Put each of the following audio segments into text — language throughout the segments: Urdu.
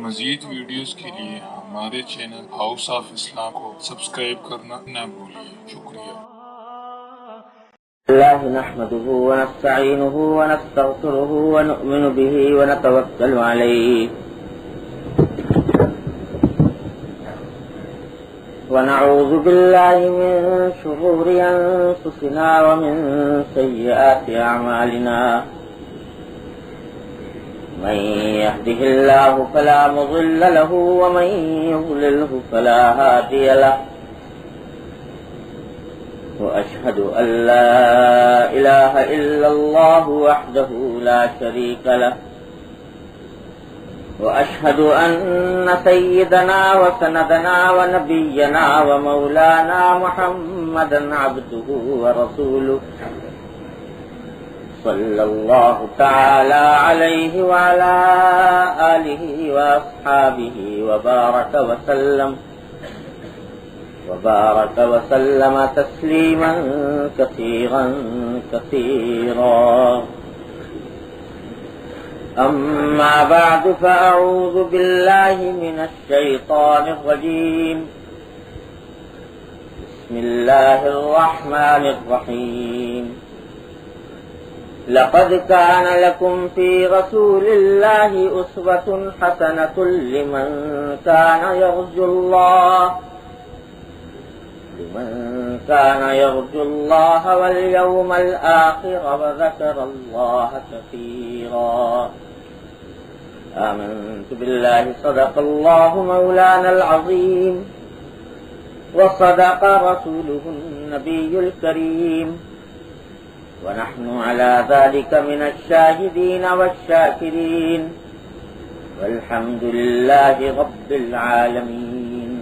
مزید ویڈیوز کے لیے ہمارے چینل ہاؤس آف اسلام کو سبسکرائب کرنا نہ بھولیے۔ شکریہ۔ اللہ نحمده ونستعینه ونستغفره ونؤمن به ونتوکل علیہ ونعوذ باللہ من شرور انفسنا ومن سیئات اعمالنا من يهده الله فلا مضل له ومن يضلله فلا هادي له وأشهد أن لا إله إلا الله وحده لا شريك له وأشهد أن سيدنا وسندنا ونبينا ومولانا محمدا عبده ورسوله صلى الله تعالى عليه وعلى آله وأصحابه وبارك وسلم تسليما كثيرا كثيرا. أما بعد فأعوذ بالله من الشيطان الرجيم. بسم الله الرحمن الرحيم. لقد كان لكم في رسول الله أسوة حسنة لمن كان يرجو الله واليوم الآخر وذكر الله كثيرا. آمنت بالله صدق الله مولانا العظيم وصدق رسوله النبي الكريم ونحن على ذلك من الشاهدين والشاكرين والحمد لله رب العالمين.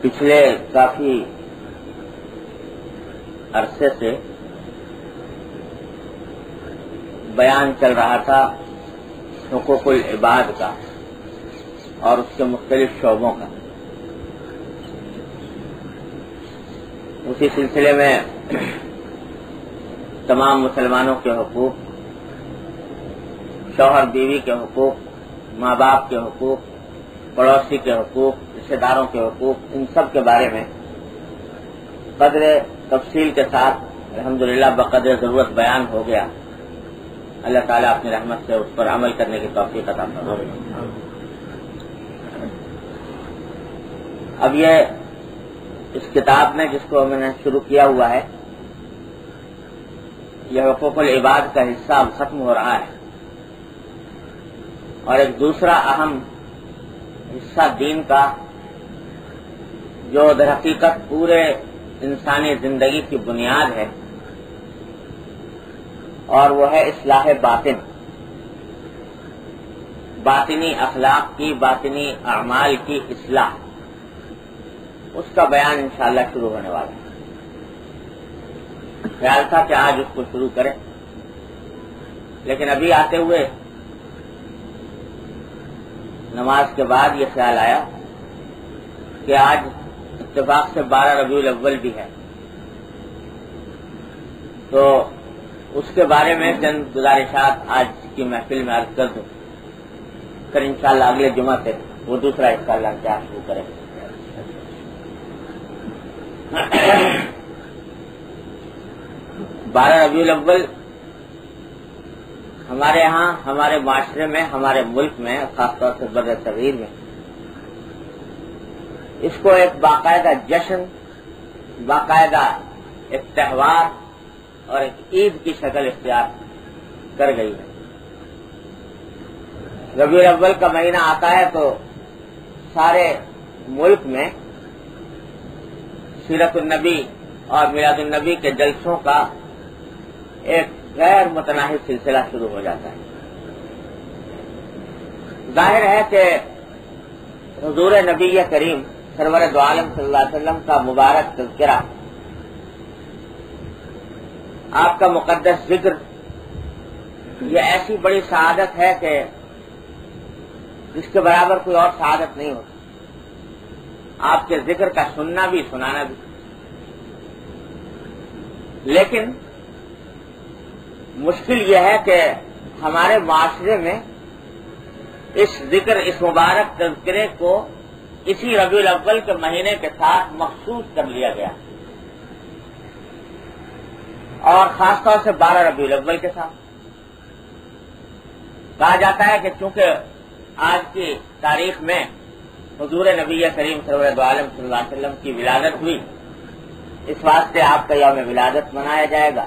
پچھلے کافی عرصے سے بیان چل رہا تھا حقوق العباد کا اور اس کے مختلف شعبوں کا. اسی سلسلے میں تمام مسلمانوں کے حقوق، شوہر بیوی کے حقوق، ماں باپ کے حقوق، پڑوسی کے حقوق، رشتہ داروں کے حقوق، ان سب کے بارے میں قدر تفصیل کے ساتھ الحمدللہ بقدر ضرورت بیان ہو گیا. اللہ تعالیٰ اپنی رحمت سے اس پر عمل کرنے کی توفیق عطا فرمائے. اب یہ اس کتاب میں جس کو میں نے شروع کیا ہوا ہے، یہ حقوق العباد کا حصہ اب ختم ہو رہا ہے اور ایک دوسرا اہم حصہ دین کا جو در حقیقت پورے انسانی زندگی کی بنیاد ہے اور وہ ہے اصلاح باطن، باطنی اخلاق کی، باطنی اعمال کی اصلاح. اس کا بیان انشاءاللہ شروع ہونے والا ہے. خیال تھا کہ آج اس کو شروع کریں، لیکن ابھی آتے ہوئے نماز کے بعد یہ خیال آیا کہ آج اتفاق سے 12 ربیع الاول بھی ہے، تو اس کے بارے میں چند گزارشات آج کی محفل میں عرض کر دوں، پھر انشاءاللہ اگلے جمعہ سے وہ دوسرا حصہ اللہ کیا شروع کریں. 12 ربیع الاول ہمارے ہاں، ہمارے معاشرے میں، ہمارے ملک میں، خاص طور سے بر صغیر میں اس کو ایک باقاعدہ جشن، باقاعدہ ایک تہوار اور ایک عید کی شکل اختیار کر گئی ہے. ربیع الاول کا مہینہ آتا ہے تو سارے ملک میں سیرت النبی اور میلاد النبی کے جلسوں کا ایک غیر متناہی سلسلہ شروع ہو جاتا ہے. ظاہر ہے کہ حضور نبی کریم سرور دو عالم صلی اللہ علیہ وسلم کا مبارک تذکرہ، آپ کا مقدس ذکر، یہ ایسی بڑی سعادت ہے کہ جس کے برابر کوئی اور سعادت نہیں ہوتی. آپ کے ذکر کا سننا بھی، سنانا بھی. لیکن مشکل یہ ہے کہ ہمارے معاشرے میں اس ذکر، اس مبارک تذکرے کو اسی ربیع الاول کے مہینے کے ساتھ مخصوص کر لیا گیا، اور خاص طور سے 12 ربیع الاول کے ساتھ۔ کہا جاتا ہے کہ چونکہ آج کی تاریخ میں حضور نبی کریم سرور عالم صلی اللہ علیہ وسلم کی ولادت ہوئی، اس واسطے آپ کا یوم ولادت منایا جائے گا،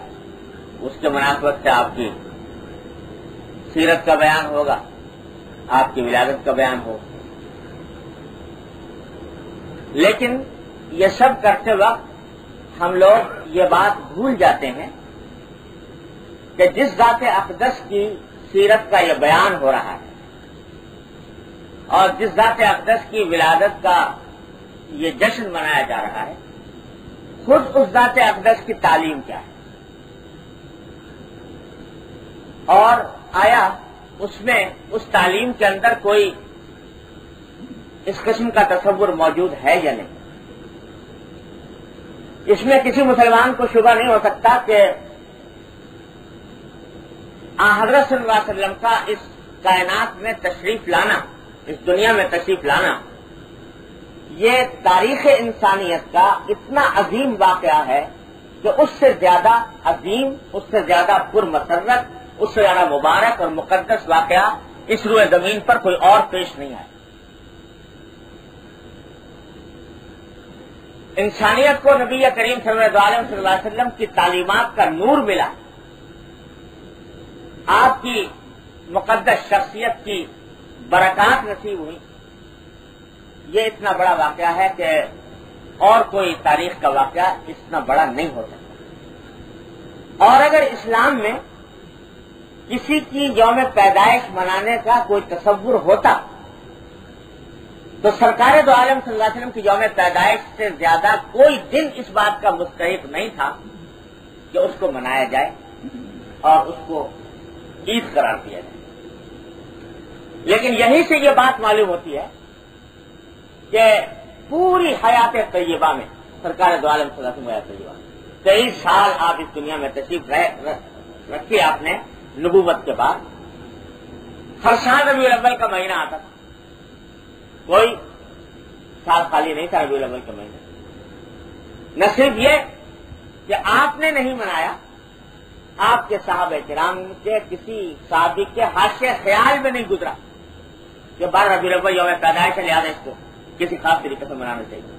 اس کے مناسبت سے آپ کی سیرت کا بیان ہوگا، آپ کی ولادت کا بیان ہوگا۔ لیکن یہ سب کرتے وقت ہم لوگ یہ بات بھول جاتے ہیں کہ جس ذات اقدس کی سیرت کا یہ بیان ہو رہا ہے اور جس ذات اقدس کی ولادت کا یہ جشن منایا جا رہا ہے، خود اس ذات اقدس کی تعلیم کیا ہے، اور آیا اس میں اس تعلیم کے اندر کوئی اس قسم کا تصور موجود ہے یا نہیں۔ اس میں کسی مسلمان کو شبہ نہیں ہو سکتا کہ حضرت صلی اللہ علیہ وسلم کا اس کائنات میں تشریف لانا، اس دنیا میں تشریف لانا، یہ تاریخ انسانیت کا اتنا عظیم واقعہ ہے کہ اس سے زیادہ عظیم، اس سے زیادہ پرمسرت، اس سے زیادہ مبارک اور مقدس واقعہ اس روئے زمین پر کوئی اور پیش نہیں آیا۔ انسانیت کو نبی کریم صلی اللہ علیہ وسلم کی تعلیمات کا نور ملا، آپ کی مقدس شخصیت کی برکات نصیب ہوئی، یہ اتنا بڑا واقعہ ہے کہ اور کوئی تاریخ کا واقعہ اتنا بڑا نہیں ہو سکتا۔ اور اگر اسلام میں کسی کی یوم پیدائش منانے کا کوئی تصور ہوتا تو سرکار دو عالم صلی اللہ علیہ وسلم کی یوم پیدائش سے زیادہ کوئی دن اس بات کا مستحق نہیں تھا کہ اس کو منایا جائے اور اس کو عید قرار دیا جائے۔ لیکن یہیں سے یہ بات معلوم ہوتی ہے کہ پوری حیات طیبہ میں سرکار دو عالم صلی اللہ علیہ وسلم حیات طیبہ 23 سال آپ اس دنیا میں تشریف رکھی آپ نے نبوت کے بعد، ہر سال ربیع الاول کا مہینہ آتا تھا، کوئی سال خالی نہیں تھا ربیع الاول کے مہینے۔ نہ صرف یہ کہ آپ نے نہیں منایا، آپ کے صحابہ کرام کے کسی صحابی کے حاشیے خیال میں نہیں گزرا کہ 12 ربیع الاول یوم پیدائش ہے، لہٰذا اس کو کسی خاص طریقے سے منانا چاہیے۔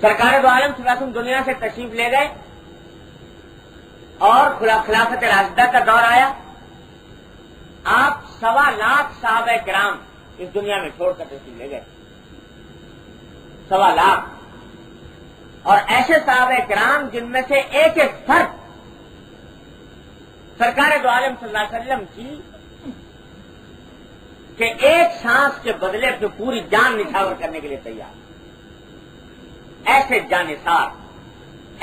سرکار دو عالم صلی اللہ علیہ وسلم دنیا سے تشریف لے گئے اور خلافت راشدہ کا دور آیا، آپ 1.25 لاکھ صحابہ کرام اس دنیا میں چھوڑ کر تشریف لے گئے، 1.25 لاکھ، اور ایسے صحابہ کرام جن میں سے ایک ایک فرد سرکار دو عالم صلی اللہ علیہ وسلم کی کہ ایک سانس کے بدلے پہ پوری جان نچھاور کرنے کے لیے تیار، ایسے جانثار،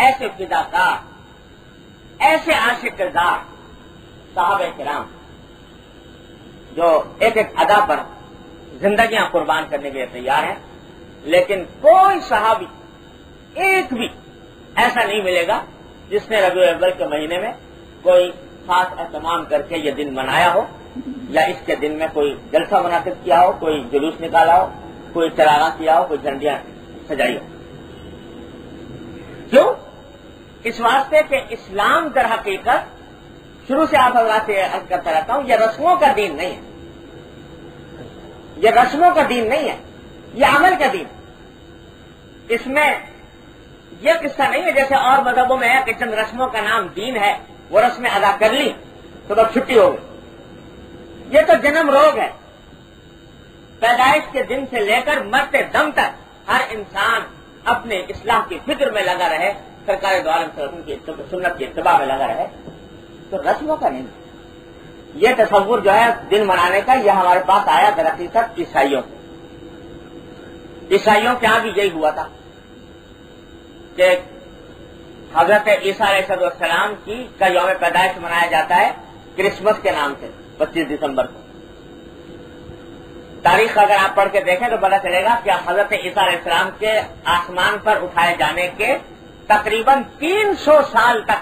ایسے فداکار، ایسے عاشق دار صحابہ کرام جو ایک ایک ادا پر زندگیاں قربان کرنے کے لیے تیار ہیں، لیکن کوئی صحابی ایک بھی ایسا نہیں ملے گا جس نے ربیع الاول کے مہینے میں کوئی خاص اہتمام کر کے یہ دن منایا ہو، یا اس کے دن میں کوئی جلسہ منعقد کیا ہو، کوئی جلوس نکالا ہو، کوئی چراغاں کیا ہو، کوئی جھنڈیاں سجائی ہو۔ کیوں؟ اس واسطے کہ اسلام در حقیقت شروع سے آپ حضرات سے عرض کرتا رہتا ہوں، یہ رسموں کا دین نہیں ہے، یہ رسموں کا دین نہیں ہے، یہ عمل کا دین۔ اس میں یہ قصہ نہیں ہے جیسے اور مذہبوں میں ہے کہ چند رسموں کا نام دین ہے، وہ رسمیں ادا کر لی تو بس چھٹی ہو گئی۔ یہ تو جنم روگ ہے، پیدائش کے دن سے لے کر مرتے دم تک ہر انسان اپنے اصلاح کی فکر میں لگا رہے، سرکار دو عالم صلی اللہ علیہ وسلم کی سنت کی اتباع میں لگا رہے، تو رسموں کا نہیں۔ یہ تصور جو ہے دن منانے کا، یہ ہمارے پاس آیا در حقیقت عیسائیوں سے۔ عیسائیوں کے ہاں بھی یہی ہوا تھا کہ حضرت عیسیٰ علیہ السلام کی کا یوم پیدائش منایا جاتا ہے کرسمس کے نام سے 25 دسمبر کو۔ تاریخ اگر آپ پڑھ کے دیکھیں تو پتہ چلے گا کہ حضرت عیسیٰ علیہ السلام کے آسمان پر اٹھائے جانے کے تقریباً 300 سال تک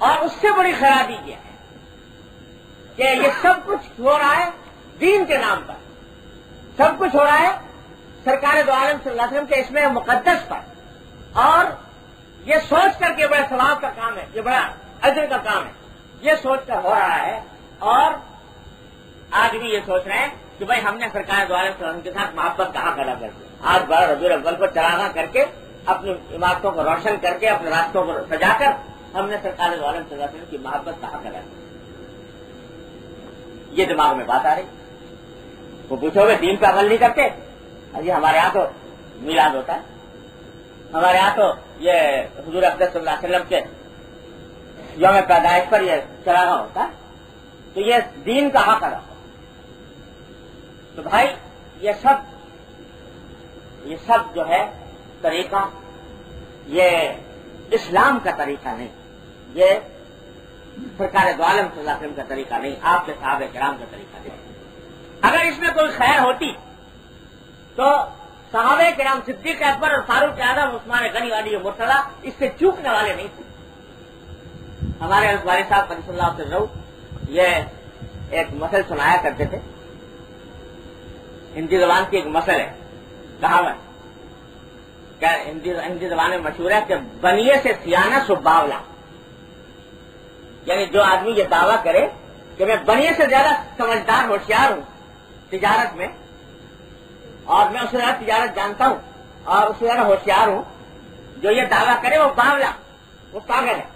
اور اس سے بڑی خرابی یہ ہے کہ یہ سب کچھ ہو رہا ہے دین کے نام پر، سب کچھ ہو رہا ہے سرکار دو عالم صلی اللہ علیہ وسلم کے اس میں مقدس پر، اور یہ سوچ کر کے بڑا ثواب کا کام ہے، یہ بڑا اجر کا کام ہے، یہ سوچ کر ہو رہا ہے. اور آج بھی یہ سوچ رہے ہیں کہ بھائی ہم نے سرکار دو عالم صلی اللہ علیہ وسلم کے ساتھ محبت کا حق ادا کر دیا. آج 12 ربیع الاول کو چراغاں کر کے اپنی عمارتوں کو روشن کر کے اپنے راستوں کو سجا کر ہم نے سرکار دو عالم صلی اللہ علیہ وسلم کی محبت کا حق ادا کیا. یہ دماغ میں بات آ رہی. وہ پوچھو گے دین پہ عمل نہیں کرتے؟ ابھی ہمارے یہاں تو میلاد ہوتا ہے، ہمارے یہاں تو یہ حضور اقدس صلی اللہ علیہ وسلم کے یوم پیدائش پر یہ چراغاں ہوتا ہے، تو یہ دین کا حق ادا. تو بھائی یہ سب جو ہے طریقہ، یہ اسلام کا طریقہ نہیں، یہ سرکار دو عالم صلی اللہ علیہ وسلم کا طریقہ نہیں، آپ کے صحابہ کرام کا طریقہ نہیں. اگر اس میں کوئی خیر ہوتی تو صحابہ کرام صدیق اکبر اور فاروق اعظم عثمان غنی علی مرتضیٰ اس سے چوکنے والے نہیں تھے. ہمارے والد صاحب قدس اللہ علیہ یہ ایک مسئلہ سنایا کرتے تھے. ہندی زبان کی ایک مسئلہ ہے، کہاوت کیا ہندی زبان میں مشہور ہے کہ بنیے سے سیانہ سو باولا. یعنی جو آدمی یہ دعویٰ کرے کہ میں بنیے سے زیادہ سمجھدار ہوشیار ہوں تجارت میں، اور میں اس سے زیادہ تجارت جانتا ہوں اور اس سے زیادہ ہوشیار ہوں، جو یہ دعویٰ کرے وہ باولا، وہ پاگل ہے.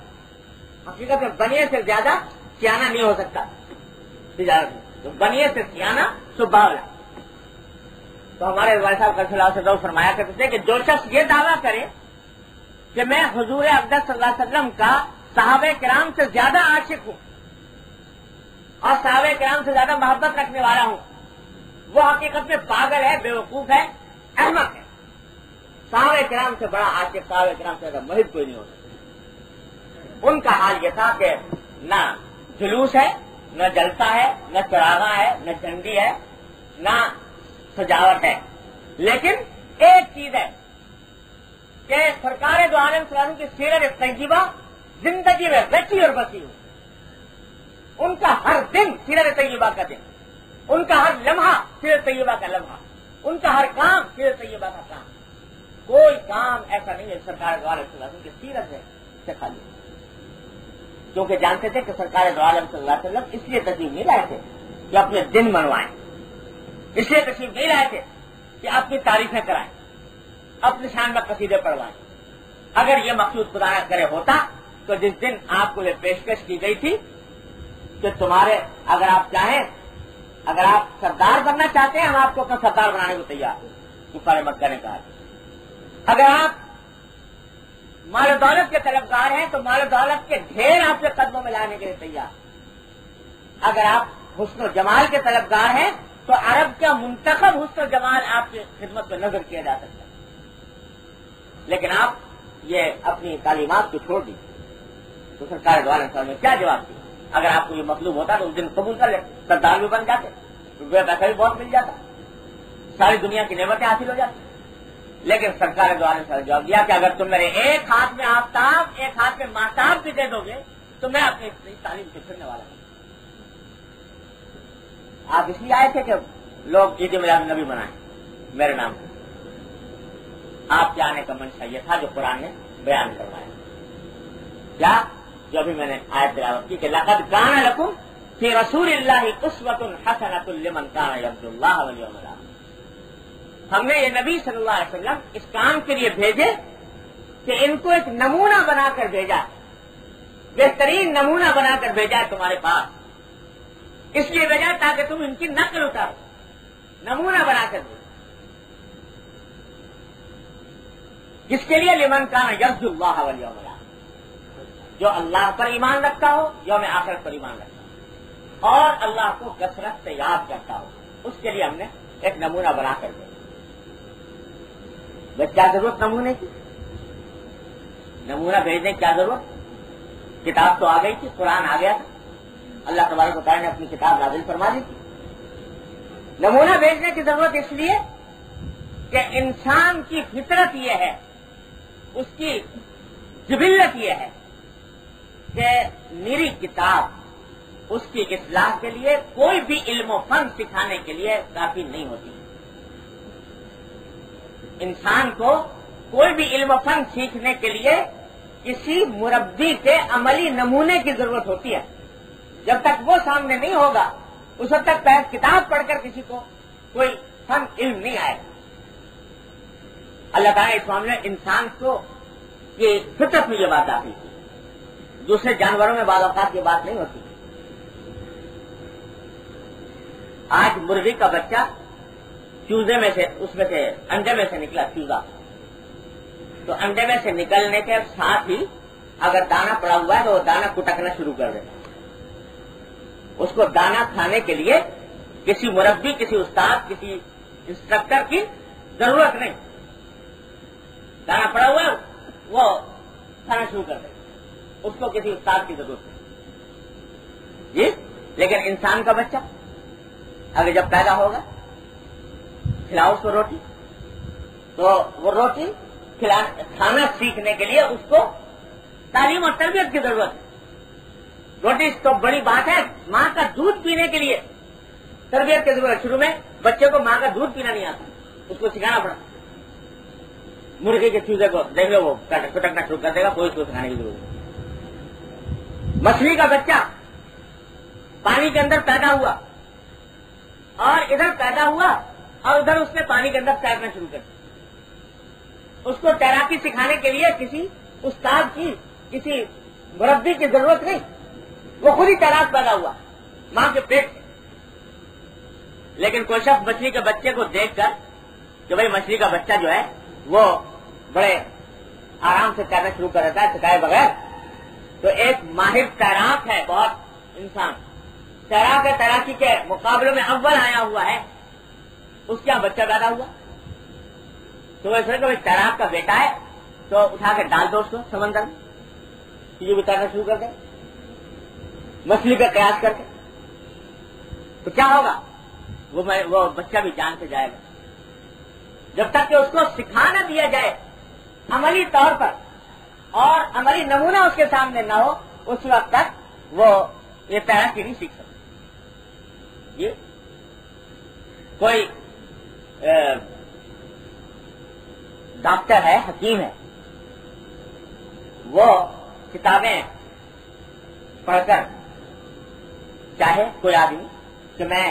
حقیقت میں بنیے سے زیادہ سیانہ نہیں ہو سکتا تجارت میں. تو بنیے سے سیانہ سو باولا. تو ہمارے والد صاحب قدس اللہ سے فرمایا کرتے تھے کہ جو شخص یہ دعویٰ کرے کہ میں حضور اقدس صلی اللہ علیہ وسلم کا صحابہ کرام سے زیادہ عاشق ہوں اور صحابہ کرام سے زیادہ محبت رکھنے والا ہوں، وہ حقیقت میں پاگل ہے، بیوقوف ہے، احمق ہے. صحابہ کرام سے بڑا عاشق، صحابہ کرام سے زیادہ محب کوئی نہیں ہو سکتا. ان کا حال یہ تھا کہ نہ جلوس ہے، نہ جلسہ ہے، نہ چراغاں ہے، نہ جھنڈی ہے، نہ سجاوٹ ہے، لیکن ایک چیز ہے کہ سرکار دو عالم صلی اللہ علیہ وسلم کی سیرت طیبہ زندگی میں رچی اور بسی ہو. ان کا ہر دن سیرت طیبہ کا دن، ان کا ہر لمحہ سیرت طیبہ کا لمحہ، ان کا ہر کام سیرت طیبہ کا کام. کوئی کام ایسا نہیں ہے سرکار دو عالم صلی اللہ علیہ وسلم کی سیرت سے خالی. کیونکہ جانتے تھے کہ سرکار دو عالم صلی اللہ علیہ وسلم اس لیے تشریف نہیں لائے تھے کہ اپنے دن منوائیں، اس لیے تشریف نہیں لائے تھے کہ اپنی تعریفیں کرائیں، اپنی شان میں قصیدے پڑھوائیں. اگر یہ مقصود خدا نہ کرے ہوتا تو جس دن آپ کو یہ پیشکش کی گئی تھی کہ تمہارے اگر آپ چاہیں، اگر آپ سردار بننا چاہتے ہیں ہم آپ کو اپنا سردار بنانے کو تیار ہیں، کفار مکہ نے کہا. اگر آپ مال و دولت کے طلبگار ہیں تو مال و دولت کے ڈھیر آپ کے قدموں میں لانے کے لیے تیار. اگر آپ حسن و جمال کے طلبگار ہیں تو عرب کا منتخب حسن و جمال آپ کی خدمت میں نظر کیا جا سکتا ہے. لیکن آپ یہ اپنی تعلیمات کو چھوڑ دی تو سرکار دو عالم صلی اللہ علیہ وسلم نے کیا جواب دیا؟ اگر آپ کو یہ مطلوب ہوتا تو اس دن قبول کر لیتے، سردار بھی بن جاتے، روپیہ پیسہ بھی بہت مل جاتا، ساری دنیا کی نعمتیں حاصل ہو جاتی. لیکن سرکار دو عالم صلی اللہ علیہ وسلم نے جواب دیا کہ اگر تم میرے ایک ہاتھ میں آفتاب ایک ہاتھ میں ماہتاب بھی دے دو گے تو میں اپنی تعلیم سے پھرنے والا ہوں. آپ اس لیے آئے تھے کہ لوگ عید میلاد النبی منائیں میرے نام سے. آپ کے آنے کا منشا یہ تھا جو قرآن نے بیان کروایا. کیا؟ جو ابھی میں نے آیت تلاوت کی کہ لقد کان لکم فی رسول اللہ اسوۃ حسنۃ لمن کان یرجو اللہ والیوم الآخر. ہم نے یہ نبی صلی اللہ علیہ وسلم اس کام کے لیے بھیجے کہ ان کو ایک نمونہ بنا کر بھیجا، بہترین نمونہ بنا کر بھیجا ہے تمہارے پاس. اس لیے بھیجا تاکہ تم ان کی نقل اتارو، نمونہ بنا کر دو. جس کے لیے لمن کان یرجو اللہ والیوم الآخر، جو اللہ پر ایمان رکھتا ہو، یوم آخرت پر ایمان رکھتا ہو اور اللہ کو کثرت سے یاد کرتا ہو، اس کے لیے ہم نے ایک نمونہ بنا کر دیا. بس کیا ضرورت نمونے کی؟ نمونہ بھیجنے کی کیا ضرورت؟ کتاب تو آ گئی تھی، قرآن آ گیا تھا، اللہ تبارک و تعالیٰ نے اپنی کتاب نازل فرما دی تھی. نمونہ بھیجنے کی ضرورت اس لیے کہ انسان کی فطرت یہ ہے، اس کی جبلت یہ ہے کہ میری کتاب اس کی اصلاح کے لیے کوئی بھی علم و فن سکھانے کے لیے کافی نہیں ہوتی. انسان کو کوئی بھی علم و فن سیکھنے کے لیے کسی مربی کے عملی نمونے کی ضرورت ہوتی ہے. جب تک وہ سامنے نہیں ہوگا اس وقت تک پہلے کتاب پڑھ کر کسی کو کوئی فن علم نہیں آئے گا. اللہ تعالیٰ اس معاملے میں انسان کو یہ فطرت میں یہ بات آتی ہے. دوسرے جانوروں میں بعض اوقات یہ بات نہیں ہوتی. آج مرغی کا بچہ چوزے میں سے انڈے میں سے نکلا چوزا، تو انڈے میں سے نکلنے کے ساتھ ہی اگر دانا پڑا ہوا ہے تو وہ دانا کٹکنا شروع کر دیتا. اس کو دانا کھانے کے لیے کسی مربی، کسی استاد، کسی انسٹرکٹر کی ضرورت نہیں. دانا پڑا ہوا ہے وہ کھانا شروع کر دیتا. اس کو کسی استاد کی ضرورت نہیں جی. لیکن انسان کا بچہ اگر جب پیدا ہوگا کھلاؤ اس کو روٹی، تو وہ روٹی کھانا سیکھنے کے لیے اس کو تعلیم اور تربیت کی ضرورت ہے. روٹی تو بڑی بات ہے، ماں کا دودھ پینے کے لیے تربیت کی ضرورت. شروع میں بچے کو ماں کا دودھ پینا نہیں آتا، اس کو سکھانا پڑا. مرغے کے چوزے کو دیکھ لو وہ کٹکنا شروع کر دے گا، کوئی اس کو سکھانے کی ضرورت نہیں. مچھلی کا بچہ پانی کے اندر پیدا ہوا اور ادھر پیدا ہوا اور ادھر اس نے پانی کے اندر تیرنا شروع کر دیا. اس کو تیراکی سکھانے کے لیے کسی استاد کی، کسی مربی کی ضرورت نہیں. وہ خود ہی تیراک پیدا ہوا ماں کے پیٹ سے. لیکن کوئی شخص مچھلی کے بچے کو دیکھ کر کہ بھائی مچھلی کا بچہ جو ہے وہ بڑے آرام سے تیرنا شروع کر دیتا ہے سکھائے بغیر، تو ایک ماہر تیراک ہے بہت انسان، تیراکی کے مقابلے میں اول آیا ہوا ہے، اس کا بچہ پیدا ہوا. تو ویسے کہ تیراک کا بیٹا ہے تو اٹھا کے ڈال دو اس کو سمندر میں، یہ بھی تیرنا شروع کر دے مچھلی کا قیاس کر کے. تو کیا ہوگا؟ وہ بچہ بھی جان سے جائے گا. جب تک کہ اس کو سکھا نہ دیا جائے عملی طور پر اور عملی نمونہ اس کے سامنے نہ ہو، اس وقت تک وہ یہ تیراکی نہیں سیکھ سکتا. یہ کوئی ڈاکٹر ہے، حکیم ہے، وہ کتابیں پڑھ کر چاہے کوئی آدمی کہ میں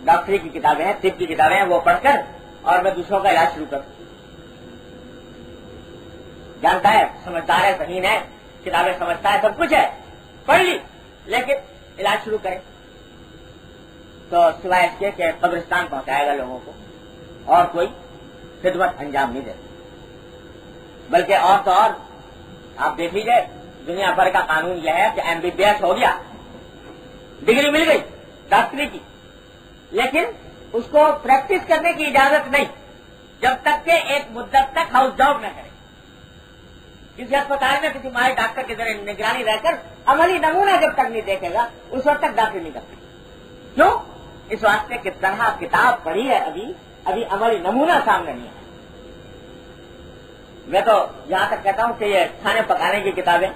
ڈاکٹری کی کتابیں ہیں، طب کی کتابیں ہیں، وہ پڑھ کر اور میں دوسروں کا علاج شروع کروں. جانتا ہے، سمجھدار ہے، ذہین ہے، کتابیں سمجھتا ہے، سب کچھ ہے، پڑھ لی، لیکن علاج شروع کرے تو سوائے اس کے کہ قبرستان پہنچائے گا لوگوں کو اور کوئی خدمت انجام نہیں دے. بلکہ اور تو اور آپ دیکھ لیجیے دنیا بھر کا قانون یہ ہے کہ MBBS ہو گیا، ڈگری مل گئی ڈاکٹری کی، لیکن اس کو پریکٹس کرنے کی اجازت نہیں جب تک کہ ایک مدت تک ہاؤس جاب نہ کرے. کسی اسپتال میں کسی ماہر ڈاکٹر کے ذریعے نگرانی رہ کر عملی نمونہ جب تک نہیں دیکھے گا اس وقت تک ڈاکٹری نہیں کرتے. کیوں؟ اس واسطے کہ طرح کتاب پڑھی ہے، ابھی عملی نمونہ سامنے نہیں ہے. میں تو یہاں تک کہتا ہوں کہ یہ کھانے پکانے کی کتابیں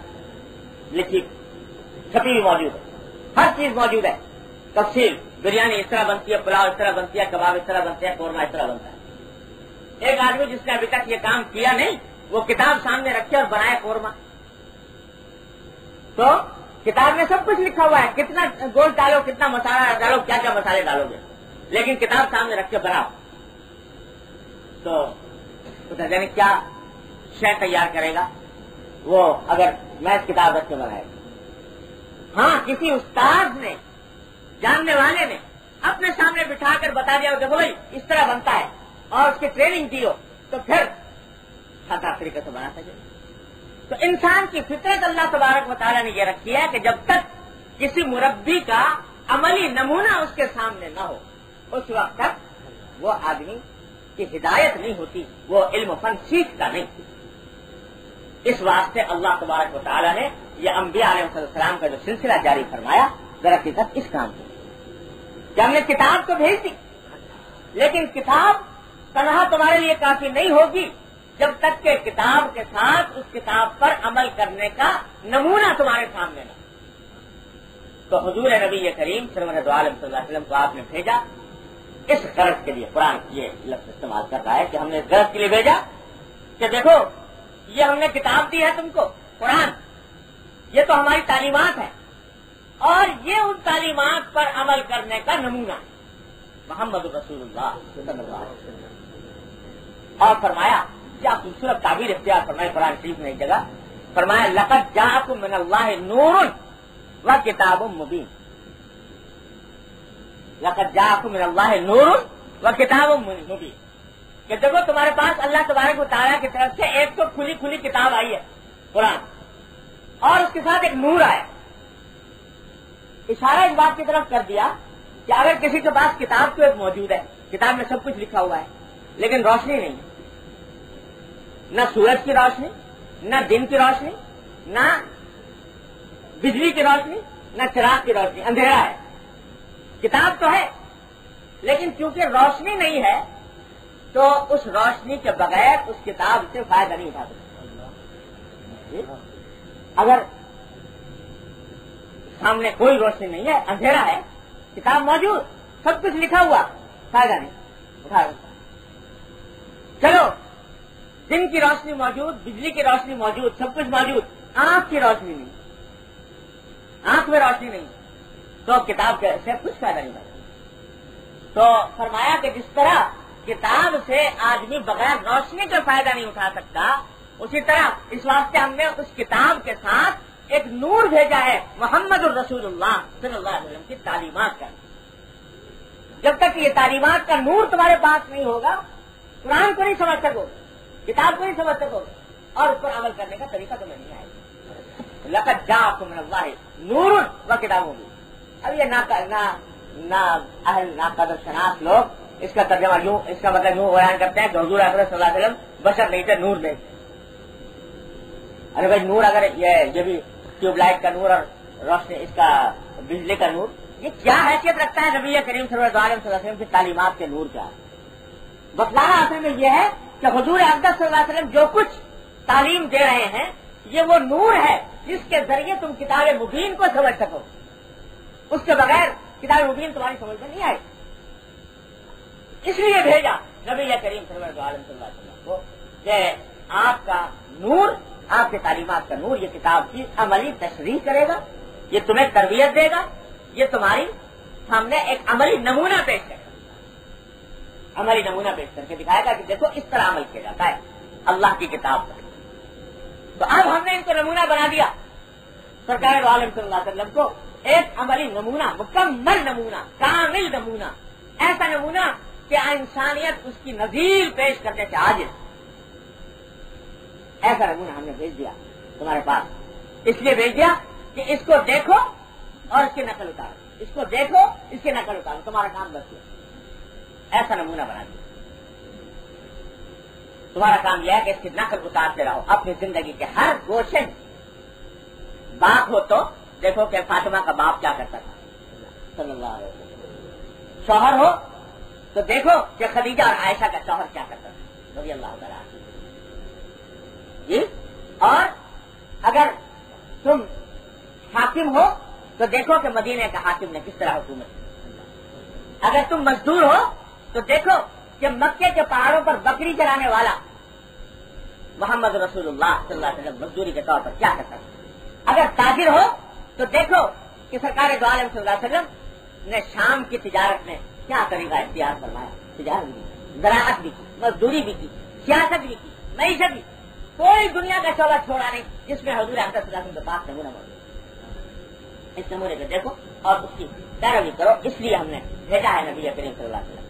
لکھی چھپی بھی موجود ہے، ہر چیز موجود ہے، تفصیل. بریانی اس طرح بنتی ہے، پلاؤ اس طرح بنتی ہے، کباب اس طرح بنتے ہیں، قورمہ اس طرح بنتا ہے. ایک آدمی جس نے ابھی تک یہ کام کیا نہیں وہ کتاب سامنے رکھے اور بنائے قورمہ. تو کتاب میں سب کچھ لکھا ہوا ہے، کتنا گوشت ڈالو، کتنا مسالہ ڈالو، کیا کیا مسالے ڈالو گے، لیکن کتاب سامنے رکھ کے بناؤ. تو یعنی کیا شے تیار کرے گا وہ اگر میں کتاب رکھ کے بنائے گا. ہاں کسی استاد نے، جاننے والے نے اپنے سامنے بٹھا کر بتا دیا کہ بھائی اس طرح بنتا ہے اور اس کی ٹریننگ دی ہو تو پھر خطا طریقے سے بنا سکے. تو انسان کی فطرت اللہ تبارک و تعالیٰ نے یہ رکھی ہے کہ جب تک کسی مربی کا عملی نمونہ اس کے سامنے نہ ہو اس وقت تک وہ آدمی کی ہدایت نہیں ہوتی، وہ علم و فن سیکھتا نہیں. اس واسطے اللہ تبارک و تعالیٰ نے یہ انبیاء علیہ السلام کا جو سلسلہ جاری فرمایا درحقیقت اس کام کے کہ ہم نے کتاب تو بھیج دی، لیکن کتاب تنہا تمہارے لیے کافی نہیں ہوگی. جب تک کہ کتاب کے ساتھ اس کتاب پر عمل کرنے کا نمونہ تمہارے سامنے نہ. تو حضور نبی کریم سرورت عالم صلی اللہ علیہ وسلم کو آپ نے بھیجا اس غرض کے لیے. قرآن یہ لفظ استعمال کر رہا ہے کہ ہم نے اس غرض کے لیے بھیجا کہ دیکھو یہ ہم نے کتاب دی ہے تم کو قرآن، یہ تو ہماری تعلیمات ہے اور یہ ان تعلیمات پر عمل کرنے کا نمونہ ہے. محمد رسول اللہ صلی اللہ علیہ وسلم. اور فرمایا کیا خوبصورت تعبیر اختیار فرمائے قرآن شریف نے ایک جگہ فرمایا لقد جاءکم من اللہ نور و کتاب مبین. لقد جاءکم من اللہ نور و کتاب مبین کہ دیکھو تمہارے پاس اللہ تبارک و تعالیٰ کی طرف سے ایک تو کھلی کھلی کتاب آئی ہے قرآن اور اس کے ساتھ ایک نور آیا. اشارہ اس بات کی طرف کر دیا کہ اگر کسی کے پاس کتاب تو ایک موجود ہے، کتاب میں سب کچھ لکھا ہوا ہے لیکن روشنی نہیں ہے، نہ سورج کی روشنی، نہ دن کی روشنی، نہ بجلی کی روشنی، نہ چراغ کی روشنی، اندھیرا ہے. کتاب تو ہے لیکن کیونکہ روشنی نہیں ہے تو اس روشنی کے بغیر اس کتاب سے فائدہ نہیں اٹھا سکتے. اگر سامنے کوئی روشنی نہیں ہے، اندھیرا ہے، کتاب موجود، سب کچھ لکھا ہوا، فائدہ نہیں اٹھا سکتا. چلو دن کی روشنی موجود، بجلی کی روشنی موجود، سب کچھ موجود، آنکھ کی روشنی نہیں، آنکھ میں روشنی نہیں تو کتاب سے کچھ فائدہ نہیں ہوتا. تو فرمایا کہ جس طرح کتاب سے آدمی بغیر روشنی کا فائدہ نہیں اٹھا سکتا، اسی طرح اس واسطے ہم نے اس کتاب کے ساتھ ایک نور بھیجا ہے محمد الرسول اللہ صلی اللہ علیہ وسلم کی تعلیمات کا. جب تک یہ تعلیمات کا نور تمہارے پاس نہیں ہوگا قرآن کو نہیں سمجھ سکو، کتاب کو نہیں سمجھ سکو اور اس پر عمل کرنے کا طریقہ تمہیں نہیں آئے گا. لقد جاءکم من اللہ نور و کتاب مبین. اب یہ نہ قدر شناس لوگ اس کا ترجمہ یوں، اس کا مطلب یوں بیان کرتے ہیں کہ حضور اکرم صلی اللہ علیہ وسلم بشر نہیں تھے، نور نہیں تھے. ارے بھائی نور اگر یہ بھی ٹیوب لائٹ کا نور اور روشنی اس کا بجلی کا نور یہ کیا حیثیت رکھتا ہے نبی کریم صلی اللہ علیہ وسلم کی تعلیمات کے نور کا؟ بتلانا اصل میں یہ ہے کہ حضور اقدس صلی اللہ علیہ وسلم جو کچھ تعلیم دے رہے ہیں یہ وہ نور ہے جس کے ذریعے تم کتاب مبین کو سمجھ سکو. اس کے بغیر کتاب مبین تمہاری سمجھ میں نہیں آئے. اس لیے بھیجا نبی کریم صلی اللہ علیہ وسلم کو کہ آپ کا نور، آپ کے تعلیمات کا نور یہ کتاب کی عملی تشریح کرے گا، یہ تمہیں تربیت دے گا، یہ تمہاری سامنے ایک عملی نمونہ پیش کرے گا، عملی نمونہ پیش کر کے دکھائے گا کہ دیکھو اس طرح عمل کیا جاتا ہے اللہ کی کتاب پر. تو اب ہم نے ان کو نمونہ بنا دیا سرکار دو عالم صلی اللہ علیہ وسلم کو ایک عملی نمونہ، مکمل نمونہ، کامل نمونہ، ایسا نمونہ کہ انسانیت اس کی نظیر پیش کرنے سے عاجز. ایسا نمونہ ہم نے بھیج دیا تمہارے پاس. اس لیے بھیج دیا کہ اس کو دیکھو اور اس کی نقل اتارو، اس کو دیکھو اس کی نقل اتارو، تمہارا کام بس ہے. ایسا نمونہ بنا دیا. تمہارا کام یہ ہے کہ اس کی نقل اتارتے رہو اپنی زندگی کے ہر گوشے میں. باپ ہو تو دیکھو کہ فاطمہ کا باپ کیا کرتا تھا صلی اللہ علیہ وسلم. شوہر ہو تو دیکھو کہ خدیجہ اور عائشہ کا شوہر کیا کرتا تھا رضی اللہ تعالیٰ جی. اور اگر تم حاکم ہو تو دیکھو کہ مدینے کا حاکم نے کس طرح حکومت کی. اگر تم مزدور ہو تو دیکھو کہ مکے کے پہاڑوں پر بکری چرانے والا محمد رسول اللہ صلی اللہ علیہ وسلم مزدوری کے طور پر کیا کرتا تھا. اگر تاجر ہو تو دیکھو کہ سرکار دو عالم صلی اللہ علیہ وسلم نے شام کی تجارت میں کیا طریقہ اختیار فرمایا. تجارت بھی کی، زراعت بھی کی، مزدوری بھی کی، سیاست بھی کی، معیشت بھی. کوئی دنیا کا شعبہ چھوڑا نہیں جس میں حضور اقدس صلی اللہ علیہ وسلم کے پاس نمونہ موجود. اس نمونے کو دیکھو اور اس کی پیروی کرو. اس لیے ہم نے بھیجا ہے نبی کریم صلی اللہ علیہ وسلم.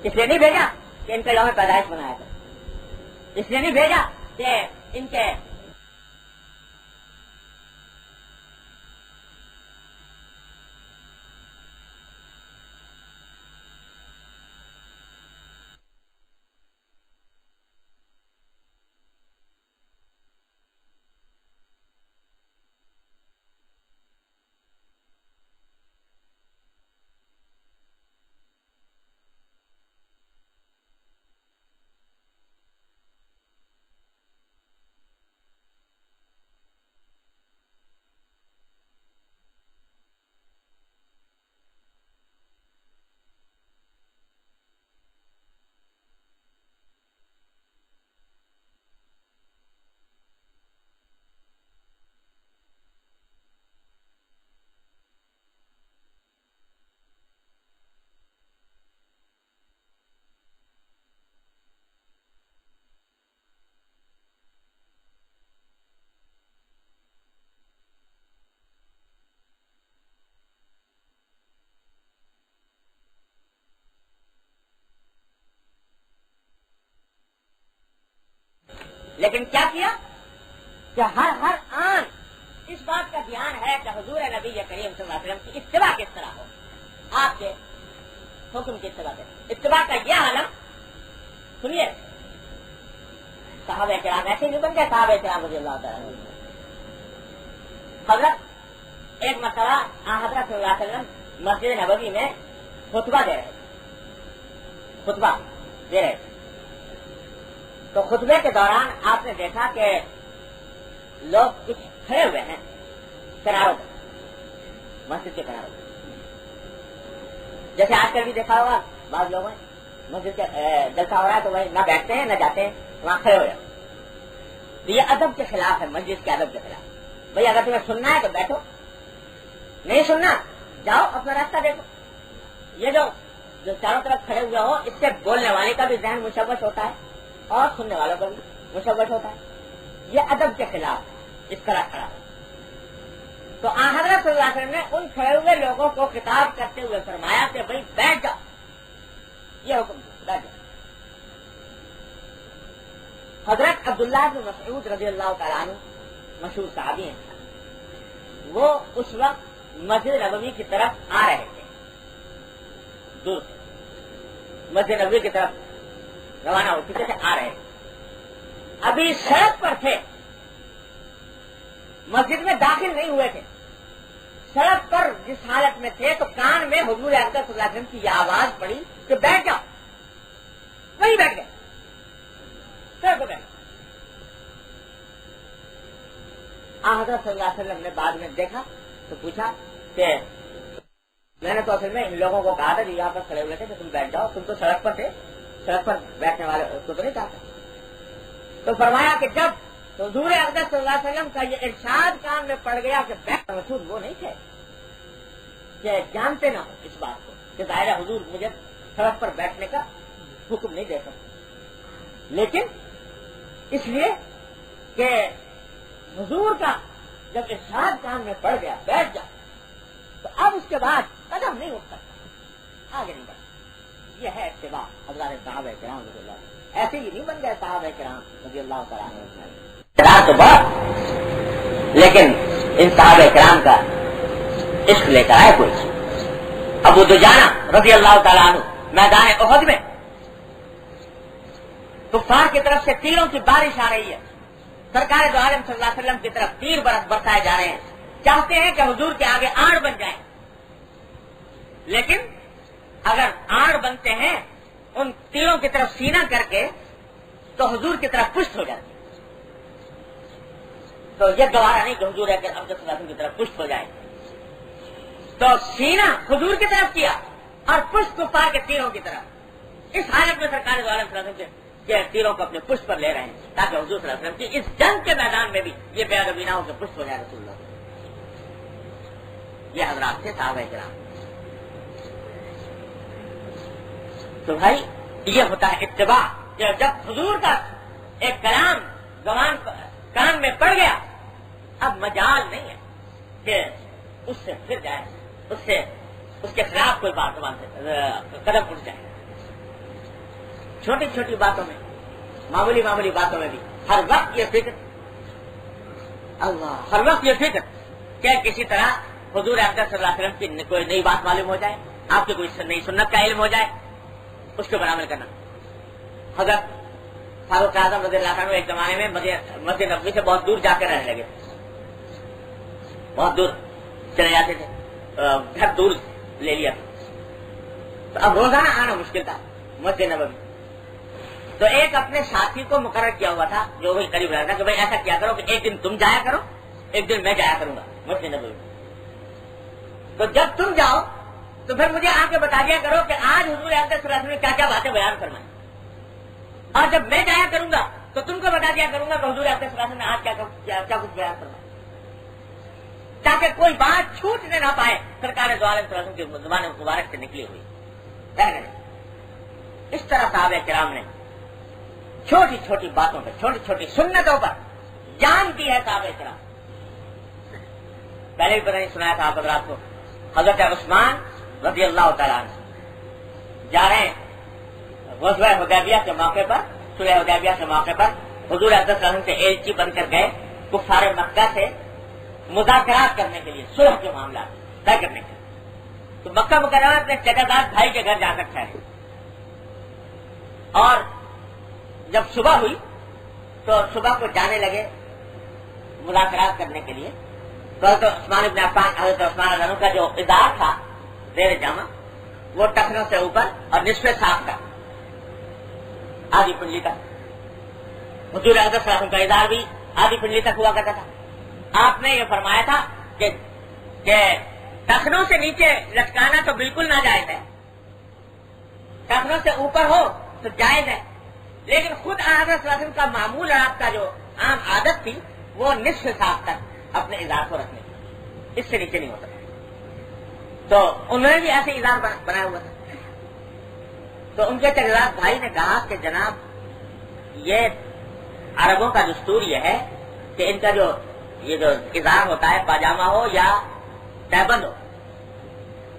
اس لیے نہیں بھیجا کہ ان کا یوم پیدائش بنایا تھا، اس لیے نہیں بھیجا کہ ان کے لیکن کیا کیا کہ ہر آن اس بات کا دھیان ہے کہ حضور نبی کریم صلی اللہ علیہ وسلم کی اتباع کس طرح ہو، آپ کے حکم کی اتباع کا یہ عالم سنیے. صحابہ کرام ایسے نہیں بن گئے، صحابہ کرام رضی اللہ تعالیٰ عنہ. حضرت ایک مرتبہ حضرت صلی اللہ علیہ وسلم مسجد نبوی میں خطبہ دے رہے تھے. تو خطبے کے دوران آپ نے دیکھا کہ لوگ کچھ کھڑے ہوئے ہیں کناروں پر، مسجد کے کناروں پر. جیسے آج کل بھی دیکھا ہوگا بعض لوگوں نے مسجد کے جلسہ ہو رہا ہے تو وہی نہ بیٹھتے ہیں نہ جاتے ہیں، وہاں کھڑے ہو جاتے. تو یہ ادب کے خلاف ہے، مسجد کے ادب کے خلاف. بھائی اگر تمہیں سننا ہے تو بیٹھو، نہیں سننا جاؤ اپنا راستہ دیکھو. یہ جو چاروں طرف کھڑے ہوئے ہو، اس سے بولنے والے کا بھی ذہن مشوش ہوتا ہے اور سننے والوں کا بھی مشوش ہوتا ہے. یہ ادب کے خلاف اس طرح کھڑا ہے. تو حضرت صلی اللہ علیہ وسلم نے ان کھڑے ہوئے لوگوں کو خطاب کرتے ہوئے فرمایا کہ بھائی بیٹھ جاؤ، یہ حکم بیٹھ جاؤ. حضرت عبداللہ بن مسعود رضی اللہ تعالیٰ عنہ مشہور صحابی ہیں، وہ اس وقت مسجد نبوی کی طرف آ رہے تھے، دور سے مسجد نبوی کی طرف روانہ ہو چکے تھے، آ رہے تھے. ابھی سڑک پر تھے، مسجد میں داخل نہیں ہوئے تھے. سڑک پر جس حالت میں تھے تو کان میں حضور اکرم صلی اللہ علیہ وسلم کی یہ آواز پڑی کہ بیٹھ جاؤ. وہیں بیٹھ گئے، سڑک پہ بیٹھ. حضرت صلی اللہ علیہ وسلم نے بعد میں دیکھا تو پوچھا کہ میں نے تو اصل میں ان لوگوں کو کہا تھا جو یہاں پر کھڑے ہوئے تھے کہ تم بیٹھ جاؤ، تم تو سڑک پر تھے، سڑک پر بیٹھنے والے اس کو تو نہیں چاہتے. تو فرمایا کہ جب حضور اقدس صلی اللہ علیہ وسلم کا یہ ارشاد کان میں پڑ گیا کہ بیٹھ، رسول وہ نہیں تھے کہ جانتے نہ ہو اس بات کو کہ ظاہر حضور مجھے سڑک پر بیٹھنے کا حکم نہیں دے سکتے، لیکن اس لیے کہ حضور کا جب ارشاد کان میں پڑ گیا بیٹھ جا، تو اب اس کے بعد قدم نہیں اٹھ سکتا، آگے نہیں بڑھ. یہ ہے اتباع حضرات صحابہ کرام رضی اللہ عنہ. ایسے ہی نہیں بن گئے صحابہ کرام رضی اللہ تعالیٰ عنہ تو بہت، لیکن ان صحابہ کرام کا عشق لے کر آئے کوئی. ابو دجانہ رضی اللہ تعالیٰ عنہ میدان احد میں کفار کی طرف سے تیروں کی بارش آ رہی ہے، سرکار دو عالم صلی اللہ علیہ وسلم کی طرف تیر برسائے جا رہے ہیں، چاہتے ہیں کہ حضور کے آگے آڑ بن جائیں، لیکن اگر آڑ بنتے ہیں ان تیروں کی طرف سینہ کر کے تو حضور کی طرف پشت ہو جاتی ہے. تو یہ گوارا نہیں کہ حضور صلی اللہ علیہ وسلم کی طرف پشت ہو جائے. تو سینہ حضور کی طرف کیا اور پشت کفار کے تیروں کی طرف. اس حالت میں سرکار دو عالم صلی اللہ علیہ وسلم کے تیروں کو اپنے پشت پر لے رہے ہیں تاکہ حضور صلی اللہ علیہ وسلم کی اس جنگ کے میدان میں بھی یہ بے ادبی نہ ہو کہ پشت ہو جائے رسول اللہ. یہ حضرات تھے صحابہ کرام. تو بھائی یہ ہوتا ہے اتباع، کہ جب حضور کا ایک کلام زبان کان میں پڑ گیا اب مجال نہیں ہے کہ اس سے پھر جائے، اس کے خلاف کوئی بات زبان سے قدم اٹھ جائے. چھوٹی چھوٹی باتوں میں، معمولی معمولی باتوں میں بھی ہر وقت یہ فکر، اللہ، ہر وقت یہ فکر کہ کسی طرح حضور اقدس صلی اللہ علیہ وسلم کی کوئی نئی بات معلوم ہو جائے، آپ کی کوئی نئی سنت کا علم ہو جائے، اس کے اوپر عمل کرنا. حضرت فاروق اعظم رضی اللہ عنہ ایک زمانے میں مسجد نبوی سے بہت دور جا کر رہنے لگے، بہت دور چلے جاتے تھے، گھر دور لے لیا تھا. تو اب روزانہ آنا مشکل تھا مسجد نبوی. تو ایک اپنے ساتھی کو مقرر کیا ہوا تھا جو وہی قریب رہتا کہ بھائی ایسا کیا کرو کہ ایک دن تم جایا کرو، ایک دن میں جایا کروں گا مسجد نبوی. تو جب تم جاؤ تو پھر مجھے آ کے بتا دیا کرو کہ آج حضور اقدس صلی اللہ علیہ وسلم نے کیا کیا باتیں بیان فرمائیں، اور جب میں جایا کروں گا تو تم کو بتا دیا کروں گا کہ حضور اقدس صلی اللہ علیہ وسلم نے آج کیا کچھ بیان فرمایا، تاکہ کوئی بات چھوٹنے نہ پائے سرکار دو عالم صلی اللہ علیہ وسلم کی زبان مبارک سے نکلی ہوئی. اس طرح صحابہ کرام نے چھوٹی چھوٹی باتوں پر، چھوٹی چھوٹی سنتوں پر جان دی ہے صحابہ کرام. پہلے بھی پتہ نہیں سنایا تھا آپ حضرات کو، حضرت عثمان رضی اللہ تعالیٰ عنہ جا رہے ہیں غزوہ حدیبیہ کے موقع پر، صلح حدیبیہ کے موقع پر حضور اقدس صلی اللہ علیہ وسلم سے ایلچی بن کر گئے کفار مکہ سے مذاکرات کرنے کے لیے، صلح کے معاملات طے کرنے کے لیے۔ تو مکہ مکرمہ اپنے چچادار بھائی کے گھر جا کر ٹھہرے، اور جب صبح ہوئی تو صبح کو جانے لگے مذاکرات کرنے کے لیے۔ تو حضرت عثمان ابن عفان، حضرت عثمان رضی اللہ عنہ کا جو ادار تھا زیر جامہ، وہ ٹخنوں سے اوپر اور نصف ساق کا، آدھی پنڈلی تک۔ حضور اقدس صلی اللہ علیہ وسلم کا ادار بھی آدھی پنڈلی تک ہوا کرتا تھا۔ آپ نے یہ فرمایا تھا کہ ٹخنوں سے نیچے لٹکانا تو بالکل ناجائز ہے، ٹخنوں سے اوپر ہو تو جائز ہے، لیکن خود حضرت صلی اللہ علیہ وسلم کا معمول اور آپ کا جو عام عادت تھی وہ نصف ساق تک اپنے ادار کو رکھنے کی، اس سے نیچے نہیں ہو سکتا۔ تو انہوں نے بھی ایسے ادار بنایا ہوا تھا۔ تو ان کے چچادار بھائی نے کہا کہ جناب یہ عربوں کا دستور یہ ہے کہ ان کا جو ادار ہوتا ہے، پاجامہ ہو یا تہبند ہو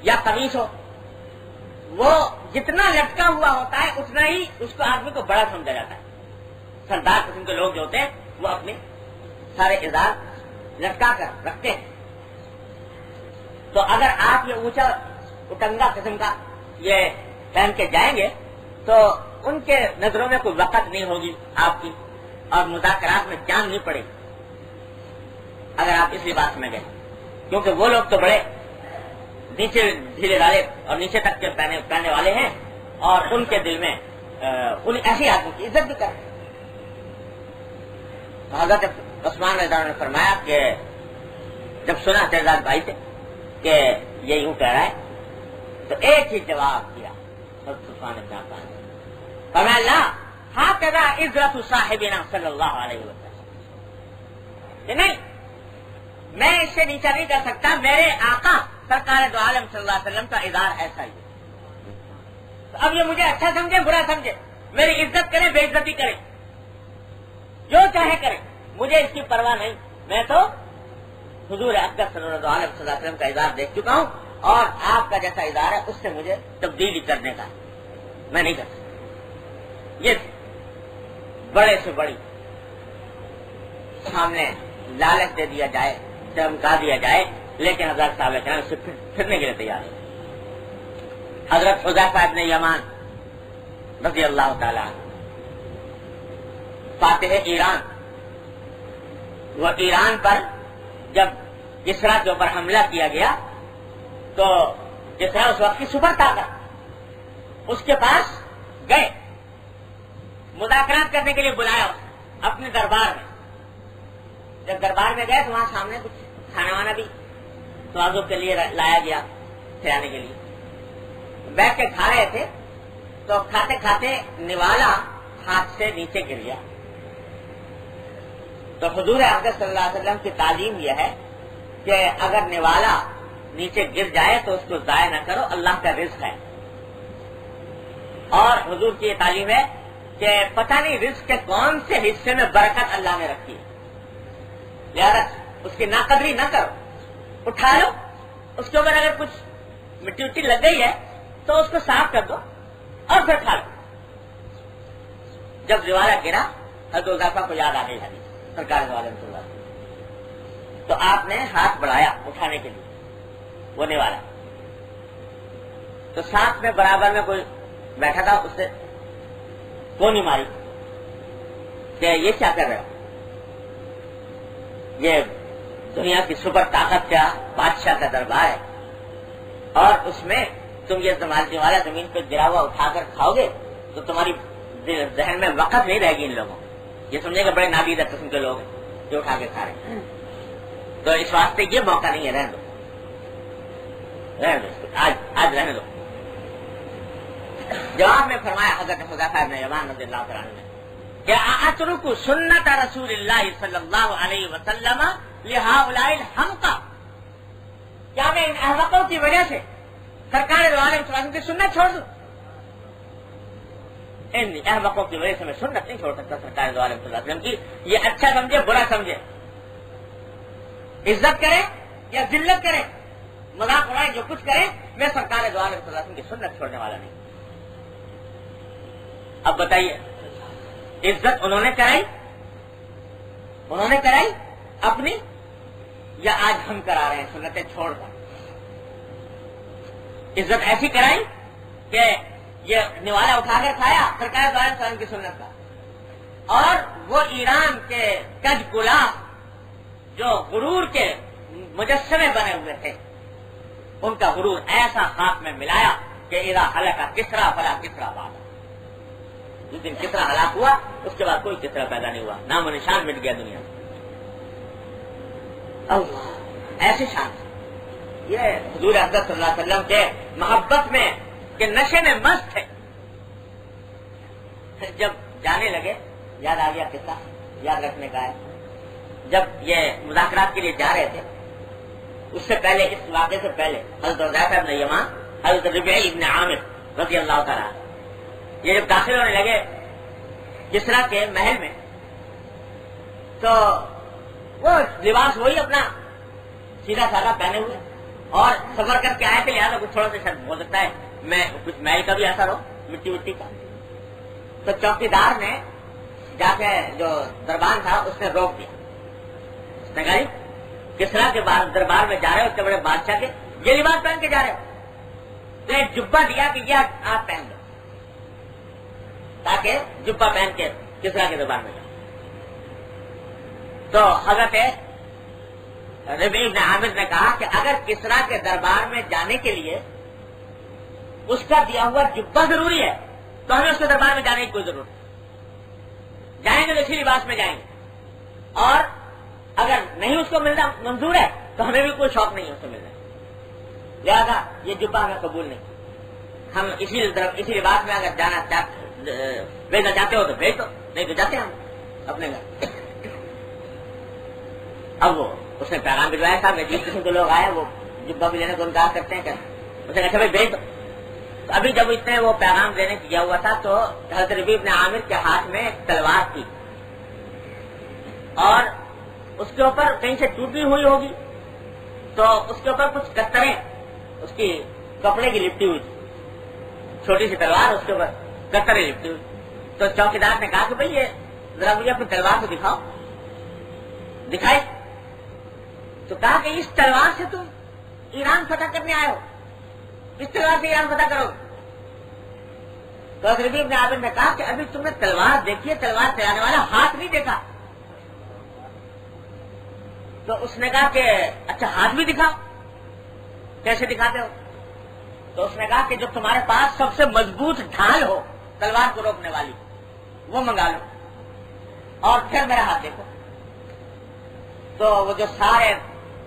یا قمیص ہو، وہ جتنا لٹکا ہوا ہوتا ہے اتنا ہی اس کو آدمی کو بڑا سمجھا جاتا ہے۔ سردار قسم کے لوگ جو ہوتے ہیں وہ اپنے سارے ادار لٹکا کر رکھتے ہیں۔ تو اگر آپ یہ اونچا اٹنگا قسم کا یہ پہن کے جائیں گے تو ان کے نظروں میں کوئی وقت نہیں ہوگی آپ کی، اور مذاکرات میں جان نہیں پڑے گی اگر آپ اس لباس میں گئے، کیونکہ وہ لوگ تو بڑے نیچے ڈھیلے ڈالے اور نیچے تک کے پہننے والے ہیں، اور ان کے دل میں ان ایسی آدمی کی عزت بھی کرتے۔ حضرت عثمان رضی اللہ عنہ نے فرمایا کہ جب سنا چچادار بھائی سے کہ یہ یوں کہہ رہا ہے تو ایک ہی جواب دیا حضرت عثمان رضی اللہ عنہ نے، فرمایا لا ہاکذا عزت صاحبنا صلی اللہ علیہ وسلم، کہ نہیں میں اس سے نیچا نہیں کر سکتا، میرے آقا سرکار دو عالم صلی اللہ علیہ وسلم کا ادار ایسا ہی ہے۔ تو اب یہ مجھے اچھا سمجھے برا سمجھے، میری عزت کرے بے عزتی کرے، جو چاہے کرے، مجھے اس کی پرواہ نہیں، میں تو حضور اقدس صلی اللہ علیہ وسلم کا ادار دیکھ چکا ہوں، اور آپ کا جیسا ادار ہے اس سے مجھے تبدیلی کرنے کا میں نہیں کر سکتا۔ یہ بڑے سے بڑی سامنے لالچ دے دیا جائے، دھمکا دیا جائے، لیکن حضرت صاحب کرام اس سے پھرنے کے لیے تیار ہے۔ حضرت حذیفہ ابن یمان رضی اللہ تعالی عنہ فاتح ایران، وہ ایران پر جب کسریٰ کے اوپر حملہ کیا گیا تو کسریٰ اس وقت کی سپر طاقت، اس کے پاس گئے، مذاکرات کرنے کے لیے بلایا اپنے دربار میں۔ جب دربار میں گئے تو وہاں سامنے کچھ کھانا وانا بھی توازو کے لیے لایا گیا، کھلانے کے لیے بیٹھ کے کھا رہے تھے، تو کھاتے کھاتے نوالا ہاتھ سے نیچے گر گیا۔ تو حضور اقدس صلی اللہ علیہ وسلم کی تعلیم یہ ہے کہ اگر نوالا نیچے گر جائے تو اس کو ضائع نہ کرو، اللہ کا رزق ہے۔ اور حضور کی یہ تعلیم ہے کہ پتہ نہیں رزق کے کون سے حصے میں برکت اللہ نے رکھی ہے، لہذا اس کی ناقدری نہ کرو، اٹھا لو، اس کے اوپر اگر کچھ مٹی وٹی لگ گئی ہے تو اس کو صاف کر دو اور پھر کھا لو۔ جب نوالا گرا حضرت حذیفہ کو یاد آ گئی حدیث سرکار دو عالم صلی اللہ علیہ وسلم، تو آپ نے ہاتھ بڑھایا اٹھانے کے لیے وہ نوالا، تو ساتھ میں برابر میں کوئی بیٹھا تھا، اس سے کونی ماری کہ یہ کیا کر رہے ہو، یہ دنیا کی سپر طاقت کا بادشاہ کا دربار ہے، اور اس میں تم یہ نوالا زمین پہ گرا ہوا اٹھا کر کھاؤ گے تو تمہاری ذہن میں وقت نہیں رہے گی ان لوگوں، یہ سمجھے کہ بڑے نادیدہ قسم کے لوگ ہیں جو اٹھا کے کھا رہے ہیں، تو اس واسطے یہ موقع نہیں ہے، رہنے دو آج رہنے دو۔ جواب میں فرمایا حضرت حذیفہ ابن یمان رضی اللہ تعالیٰ عنہ کہ اترک سنت رسول اللہ صلی اللہ علیہ وسلم لہؤلاء الحمقى، کیا میں ان احمقوں کی وجہ سے سرکار دو عالم صلی اللہ علیہ وسلم کی سنت چھوڑ دوں؟ ان احمقوں کی وجہ سے میں سنت نہیں چھوڑ سکتا سرکار دو عالم صلی اللہ علیہ وسلم کی، یہ اچھا سمجھے برا سمجھے، عزت کرے یا ذلت کرے، مذاق اڑائے، جو کچھ کرے، میں سرکار دو عالم صلی اللہ علیہ وسلم کی سنت چھوڑنے والا نہیں۔ اب بتائیے، عزت انہوں نے کرائی انہوں نے کرائی اپنی یا آج ہم کرا رہے ہیں سنتیں چھوڑ کر؟ عزت ایسی کرائی کہ یہ نوالا اٹھا کر کھایا سرکار دو علیہ وسلم کی سنت کا، اور وہ ایران کے کج گلا جو غرور کے مجسمے بنے ہوئے تھے ان کا غرور ایسا خاک میں ملایا کہ اذا ہلاکا کسرا فلا کسرا بعد، جس دن کسرا ہلاک ہوا اس کے بعد کوئی کسرا پیدا نہیں ہوا، نام و نشان مٹ گیا دنیا سے۔ اللہ ایسی شان، یہ حضور حضرت صلی اللہ علیہ وسلم کے محبت میں کہ نشے میں مست تھے۔ جب جانے لگے، یاد آ گیا قصہ، یاد رکھنے کا ہے، جب یہ مذاکرات کے لیے جا رہے تھے اس سے پہلے، اس واقعے سے پہلے حضرت حذیفہ بن یمان، حضرت ربیعہ بن عامر رضی اللہ تعالیٰ یہ جب داخل ہونے لگے کسریٰ کے محل میں تو وہ لباس وہی اپنا سیدھا سادہ پہنے ہوئے اور سفر کر کے آئے تھے، لہٰذا کچھ تھوڑا سا شاید ہو سکتا ہے میں کچھ محل کا بھی اثر ہو، مٹی وٹی کا۔ تو چوکیدار نے جا کے جو دربان تھا اس نے روک دیا، اس نے کہا کسریٰ کے دربار میں جا رہے ہو، اتنے بڑے بادشاہ کے یہ لباس پہن کے جا رہے ہو، تو ایک جبہ دیا کہ یہ آپ پہن دو، تاکہ جبہ پہن کے کسریٰ کے دربار میں جاؤ۔ تو حضرت ربیعہ بن عامر نے کہا کہ اگر کسریٰ کے دربار میں جانے کے لیے اس کا دیا ہوا جبہ ضروری ہے تو ہمیں اس کے دربار میں جانے کی کوئی ضرورت نہیں، جائیں گے تو اسی لباس میں جائیں گے، اور اگر نہیں اس کو ملنا منظور ہے تو ہمیں بھی کوئی شوق نہیں ہے اس کو ملنا، لہذا یہ جبہ ہمیں قبول نہیں، ہم اسی لباس میں اگر بھیجنا چاہتے ہو تو بھیج دو، نہیں تو جاتے ہم اپنے گھر۔ اب وہ اس نے پیغام بھجوایا تھا، جس قسم کے لوگ آئے وہ جبہ بھی لینے کو انکار کرتے ہیں، اس نے کہا بھائی بھیج دو۔ تو ابھی جب اس نے وہ پیغام دینے کیا ہوا تھا تو حضرت ربیعہ بن عامر کے ہاتھ میں ایک تلوار تھی اور اس کے اوپر کہیں سے ٹوٹی ہوئی ہوگی تو اس کے اوپر کچھ کتریں اس کی کپڑے کی لپٹی ہوئی تھی، چھوٹی سی تلوار اس کے اوپر کتریں لپٹی ہوئی۔ تو چوکیدار نے کہا کہ بھائی یہ ذرا مجھے اپنی تلوار کو دکھاؤ، دکھائی تو کہا کہ اس تلوار سے تم ایران فتح کرنے آئے ہو، اس تلوار سے ایران فتح کرو۔ تو ربیعہ بن عامر نے کہا کہ ابھی تم نے تلوار دیکھی ہے، تلوار چلانے والا ہاتھ نہیں دیکھا۔ تو اس نے کہا کہ اچھا ہاتھ بھی دکھاؤ، کیسے دکھاتے ہو؟ تو اس نے کہا کہ جو تمہارے پاس سب سے مضبوط ڈھال ہو تلوار کو روکنے والی وہ منگا لو اور پھر میرا ہاتھ دیکھو۔ تو وہ جو سارے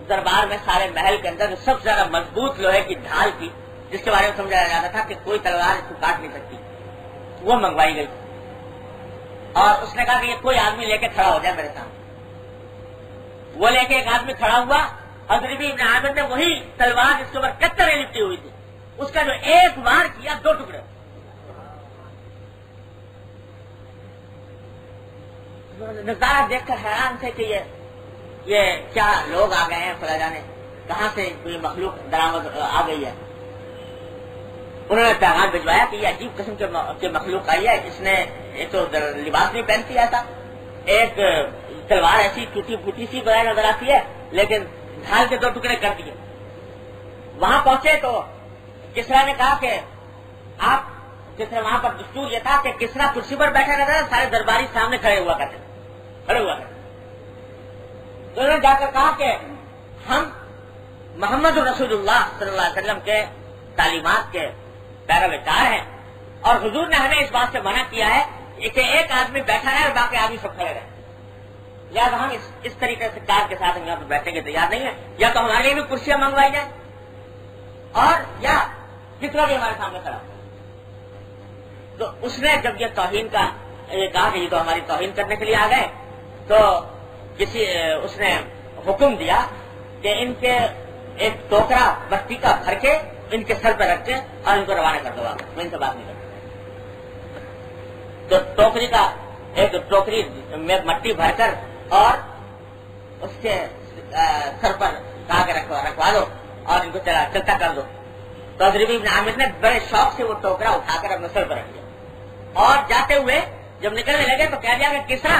دربار میں، سارے محل کے اندر سب سے زیادہ مضبوط لوہے کی ڈھال تھی جس کے بارے میں سمجھایا جاتا تھا کہ کوئی تلوار اس کو کاٹ نہیں سکتی، وہ منگوائی گئی اور اس نے کہا کہ یہ کوئی آدمی لے کے کھڑا ہو جائے میرے سامنے۔ وہ لے کے ایک آدمی کھڑا ہوا، حضرت ربیعہ بن عامر نے وہی تلوار جس کے اوپر کتریں لپٹی ہوئی تھی اس کا جو ایک وار کیا 2 ٹکڑے۔ نظارہ دیکھ کر حیران تھے کہ یہ کیا لوگ آ گئے ہیں، خدا جانے کہاں سے کوئی مخلوق درآمد آ گئی ہے۔ انہوں نے پیغام بھجوایا کہ یہ عجیب قسم کے مخلوق آئی ہے، اس نے ایک تو لباس نہیں پہنتی ایسا، ایک تلوار ایسی ٹوٹی پھوٹی سی بغیر نظر آتی ہے لیکن ڈھال کے 2 ٹکڑے کر دیے۔ وہاں پہنچے تو کسریٰ نے کہا کہ آپ کسریٰ، وہاں پر دستور یہ تھا کہ کسریٰ کرسی پر بیٹھا رہتا تھا، سارے درباری سامنے کھڑے ہوا کرتے، کھڑے ہوا کرتے۔ تو انہوں نے جا کر کہا کہ ہم محمد رسول اللہ صلی اللہ علیہ وسلم کے تعلیمات کے پیروکار ہیں اور حضور نے ہمیں اس بات سے منع کیا ہے کہ ایک آدمی بیٹھا رہے اور باقی آدمی سب کھڑے رہے، لہٰذا ہم اس طریقے سے کار کے ساتھ یہاں پہ بیٹھنے کے تیار نہیں ہیں، یا تو ہمارے لیے بھی کرسیاں منگوائی جائیں اور یا کسریٰ بھی ہمارے سامنے کھڑا۔ تو اس نے جب یہ توہین کا یہ کہا کہ یہ تو ہماری توہین کرنے کے لیے آ گئے تو اس نے حکم دیا کہ ان کے ایک ٹوکرا بستی کا بھر کے ان کے سر پہ رکھ کے اور ان کو روانہ کر دو، میں ان سے بات نہیں کرتا۔ تو ٹوکری کا ایک ٹوکری میں مٹی بھر کر اور اس کے سر پر کہا کے رکھوا دو اور ان کو چلتا کر دو۔ تو حضرت ربیعہ بن عامر نے بڑے شوق سے وہ ٹوکرا اٹھا کر اپنے سر پر رکھ دیا اور جاتے ہوئے جب نکلنے لگے تو کہہ دیا کہ کسریٰ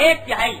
1/3,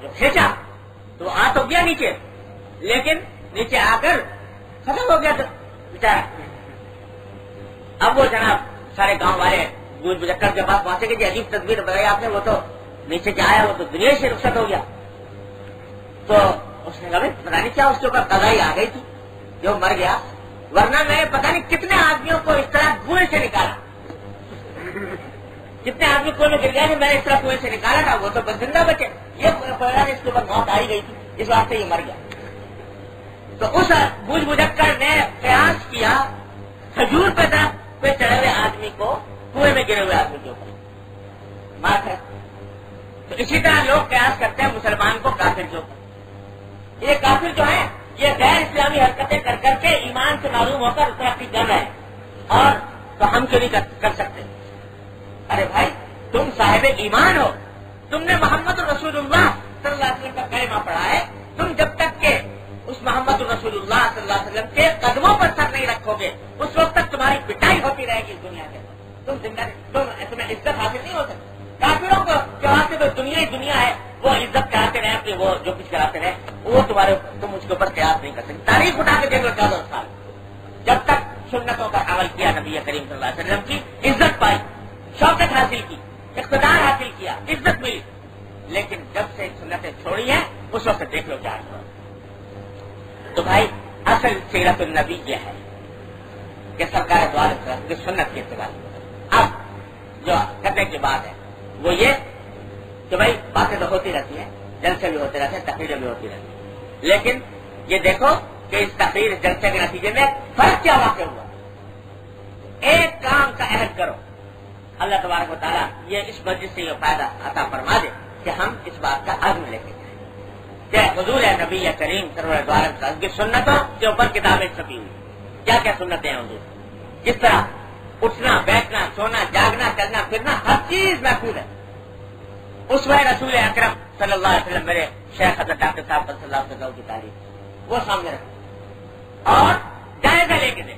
جو کھینچا تو وہ آ تو گیا نیچے، لیکن نیچے آ کر ختم ہو گیا تو بیچارہ۔ اب وہ جناب سارے گاؤں والے گوج بجکر کے پاس پہنچے کہ جی عجیب تدبیر بتائی آپ نے، وہ تو نیچے سے آیا، وہ تو دنیا سے رخصت ہو گیا۔ تو اس نے کہا بھائی پتا نہیں کیا اس کے اوپر قضائی آ گئی تھی جو مر گیا، ورنہ میں پتا نہیں کتنے آدمیوں کو اس طرح کنویں سے نکالا، کتنے آدمی کنویں میں گر گیا کہ میں نے اس طرح کنویں سے نکالا تھا، وہ تو بس زندہ بچے، یہ اس کے اوپر موت آئی گئی تھی، اس واسطے یہ مر گیا۔ تو اس بوجھ بجکر نے قیاس کیا کھجور پہ چڑھے ہوئے آدمی کو کنویں میں گرے ہوئے آدمی کے اوپر مات ہے۔ تو اسی طرح لوگ قیاس کرتے ہیں مسلمان کو کافر کے اوپر۔ یہ کافر جو ہے یہ غیر اسلامی حرکتیں کر کر کے ایمان سے معلوم ہو کر ترقی کر رہے ہیں، اور تو ہم کیوں نہیں کر سکتے؟ ارے بھائی تم صاحب ایمان ہو، تم نے محمد رسول اللہ صلی اللہ علیہ وسلم کا کلمہ پڑھا ہے، تم جب تک کہ اس محمد رسول اللہ صلی اللہ علیہ وسلم کے قدموں پر سر نہیں رکھو گے اس وقت تک تمہاری پٹائی ہوتی رہے گی اس دنیا کے اندر، تمہیں عزت حاصل نہیں ہو سکتی۔ کافروں کو جو واسطے تو دنیا ہی دنیا ہے، وہ عزت کراتے رہے کہ وہ جو کچھ کراتے رہے، وہ تم اس کے اوپر قیاس نہیں کر سکتے۔ تاریخ اٹھا کے دیکھ لو 14 سال جب تک سنتوں کا عمل کیا، نبی کریم صلی اللہ علیہ وسلم کی عزت پائی، شوکت حاصل کی، اقتدار حاصل کیا، عزت ملی، لیکن جب سے سنتیں چھوڑی ہیں اس وقت دیکھ لو کیا ہوا۔ تو بھائی اصل سیرت النبی یہ ہے کہ سرکار دو عالم کی سنت کی اتباع۔ اب جو کرنے کی بات ہے وہ یہ کہ بھائی باتیں تو ہوتی رہتی ہیں، جلسے بھی ہوتے رہتے ہیں، تقریریں بھی ہوتی رہتی ہیں، لیکن یہ دیکھو کہ اس تقریر جلسے کے نتیجے میں فرق کیا واقع ہوا۔ ایک کام کا عہد کرو، اللہ تبارک و تعالیٰ یہ اس مسجد سے یہ فائدہ عطا فرما دے کہ ہم اس بات کا عزم لے کے جائیں کہ حضور نبی کریم سرور دو عالم صاحب کی سنتوں کے اوپر کتابیں چھپی ہوئی، کیا کیا سنتیں ہیں حضور، کس طرح اٹھنا بیٹھنا سونا جاگنا چلنا پھرنا ہر چیز محفوظ ہے۔ اس وقت رسول اکرم صلی اللہ علیہ وسلم میرے شیخ حضرت ڈاکٹر صاحب صلی اللہ علیہ وسلم کی تعریف وہ سامنے رکھیں اور جائزہ لے کے دیں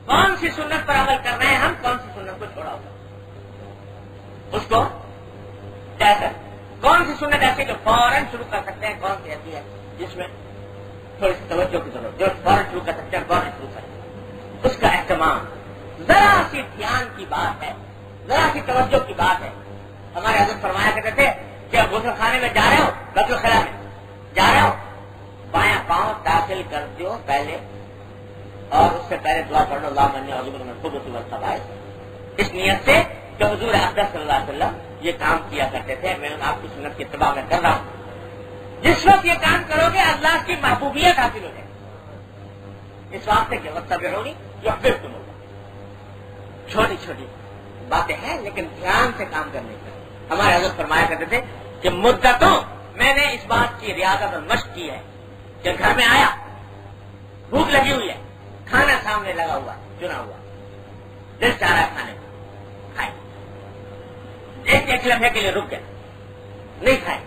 کون سی سنت پر عمل کر رہے ہیں ہم، کون سی سنت کو چھوڑا ہوگا، اس کو جائزہ کون سی سنت ایسی جو فوراً شروع کر سکتے ہیں، کون سی ایسی ہے جس میں تھوڑی سی توجہ کی ضرورت، جو فوراً شروع کر سکتے ہیں فوراً شروع کر سکتے ہیں، اس کا اہتمام، ذرا سی دھیان کی بات ہے، ذرا سی توجہ کی بات ہے۔ ہمارے حضرت فرمایا کرتے تھے کہ غسل خانے میں جا رہے ہو، بیت الخلاء میں جا رہے ہو، بایاں پاؤں داخل کر دو پہلے، اور اس سے پہلے دعا پڑھ لو اللہم انی اعوذ بک من الخبث والخبائث، اس نیت سے کہ حضور اقدس صلی اللہ علیہ وسلم یہ کام کیا کرتے تھے، میں آپ کی سنت کی اتباع میں کر رہا ہوں۔ جس وقت یہ کام کرو گے اللہ کی محبوبیت حاصل ہو جائے گی، اس واسطے کہ واتبعونی یحببکم اللہ۔ چھوٹی چھوٹی باتیں ہیں لیکن دھیان سے کام کرنے کا۔ ہمارے حضرت فرمایا کرتے تھے کہ مدتوں میں نے اس بات کی ریاضت اور مشق کی ہے کہ گھر میں آیا، بھوک لگی ہوئی ہے، کھانا سامنے لگا ہوا چنا ہوا، دل چاہ رہا ہے کھانے کو، کھائے، ایک لمحے کے لیے رک گئے، نہیں کھائے،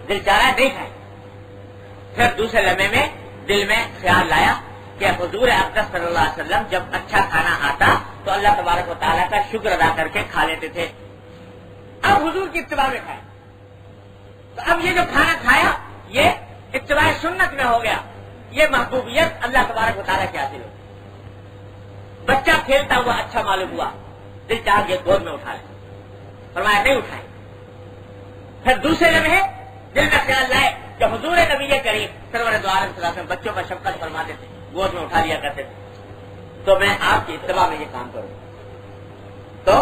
دل چاہ رہا ہے نہیں کھائے، پھر دوسرے لمحے میں دل میں خیال لایا کہ حضور اقدس صلی اللہ علیہ وسلم جب اچھا کھانا آتا تو اللہ تبارک و تعالیٰ کا شکر ادا کر کے کھا لیتے تھے، اب حضور کی اتباع میں کھائے، تو اب یہ جو کھانا کھایا یہ اتباع سنت میں ہو گیا، یہ محبوبیت اللہ تبارک و تعالیٰ کی حاصل ہو۔ بچہ کھیلتا ہوا اچھا معلوم ہوا، دل چاہ کے گود میں اٹھا لے، فرمایا نہیں اٹھائے، پھر دوسرے لمحے دل میں خیال لائے کہ حضور نبی کریم سرور دو عالم صلی اللہ علیہ وسلم بچوں پر شفقت فرماتے تھے، گود میں اٹھا لیا کرتے تھے، تو میں آپ کی اتباع میں یہ کام کروں، تو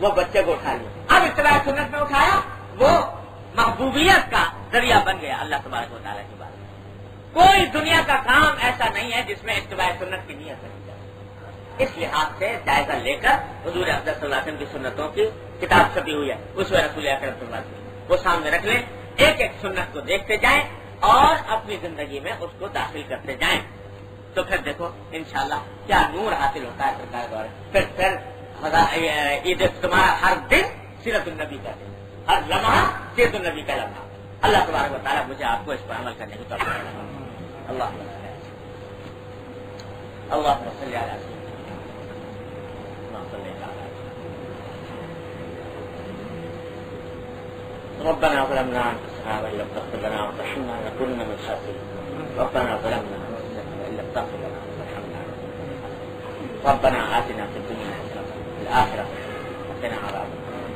وہ بچے کو اٹھا لیا، اب اتباع سنت میں اٹھایا، وہ محبوبیت کا ذریعہ بن گیا اللہ تبارک و تعالیٰ کی بات۔ کوئی دنیا کا کام ایسا نہیں ہے جس میں اتباع سنت کی نیت رکھی جائے، اس لحاظ سے جائزہ لے کر حضور اقدس صلی اللہ علیہ وسلم کی سنتوں کی کتاب چھپی ہوئی ہے، اس میں رسول اکرم صلی اللہ علیہ وسلم وہ سامنے رکھ لیں، ایک ایک سنت کو دیکھتے جائیں اور اپنی زندگی میں اس کو داخل کرتے جائیں، تو پھر دیکھو انشاءاللہ کیا نور حاصل ہوتا ہے سرکار دوارے۔ پھر عید تمہارا ہر دن سیرت النبی کا دن، ہر لمحہ سیرت النبی کا لمحہ۔ اللہ تبارک و تعالیٰ مجھے آپ کو اس پر عمل کرنے کی توفیق عطا فرمائے۔ اللہ صلی علی ربنا ظلمنا أنفسنا وإن لم تغفر لنا وترحمنا لنكونن من الخاسرين. ربنا ظلمنا أنفسنا وإن لم تغفر لنا وترحمنا. ربنا آتنا في الدنيا حسنة وفي الآخرة وقنا عذاب النار.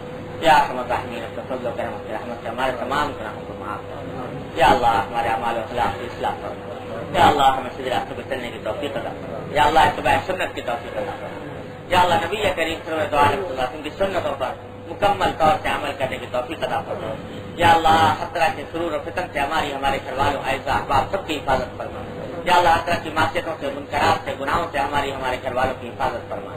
یا ارحم الراحمین اپنے فضل و کرم کی رحمت سے ہمارے تمام گناہوں کو معاف کر. یا اللہ ہمارے اعمال و اخلاق کی اصلاح فرما. یا اللہ ہمیں سیدھے راستے پہ چلنے کی توفیق عطا فرما. یا اللہ اتباع سنت کی توفیق عطا فرما. یا اللہ نبی کریم صلی اللہ علیہ وسلم کی سنتوں پر مکمل طور سے عمل کرنے کی توفیق عطا فرما. یا اللہ ہر طرح کے شرور اور فتن سے ہمارے گھر والوں اعزاء احباب سب کی حفاظت فرما. یا اللہ ہر طرح کی معصیتوں سے منکرات سے گناہوں سے ہمارے گھر والوں کی حفاظت فرما.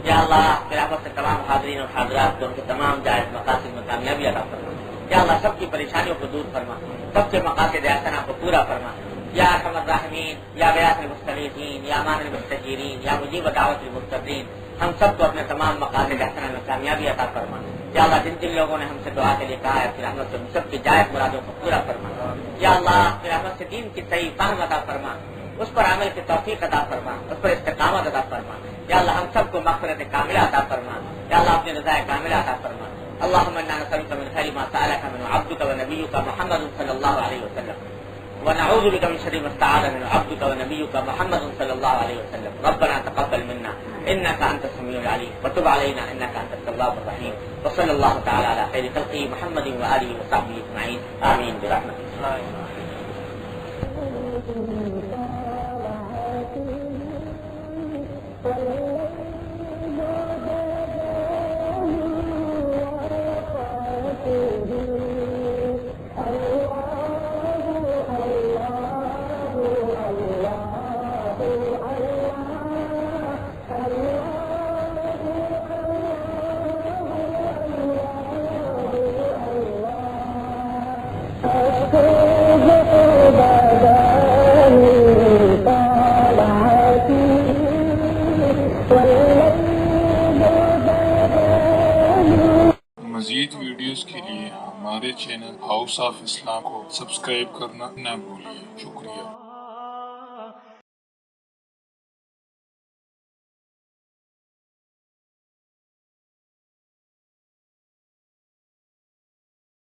یا اللہ رحمت سے تمام حاضرین اور حاضرات کو ان کے تمام جائز مقاصد میں کامیابی عطا فرما. یا اللہ سب کی پریشانیوں کو دور فرما. سب کے مقاصد حسنہ کو پورا فرما. یا ارحم الراحمین یا غیاث المستغیثین یا امان المستجیرین یا مجیب دعوت المضطرین ہم سب کو اپنے تمام مقاصد حسنہ میں کامیابی عطا فرما. یا اللہ جن لوگوں نے ہم سے دعا کے لیے کہا ہے اپنی رحمت سے سب کی جائز مرادوں کو پورا فرما. یا اللہ اپنی رحمت سے دین کی صحیح فہم عطا فرما. اس پر عمل کی توفیق عطا فرما. اس پر استقامت عطا فرما. یا اللہ ہم سب کو مغفرت کاملہ عطا فرما. یا اللہ اپنی رضا کاملہ عطا فرما. اللهم انا نسألك من خير ما سألك من عبدك ونبيك محمد صلى الله عليه وسلم ونعوذ بك من شر ما استعاذ من عبدك ونبيك محمد صلى الله عليه وسلم. ربنا تقبل منا انك انت السميع العليم وتب علينا انك انت التواب الرحيم. وصلى الله تعالى على خير خلقه محمد واله وصحبه اجمعين. امين برحمتك. مزید ویڈیوز کے لیے ہمارے چینل ہاؤس آف اسلام کو سبسکرائب کرنا نہ بھولیے. شکریہ.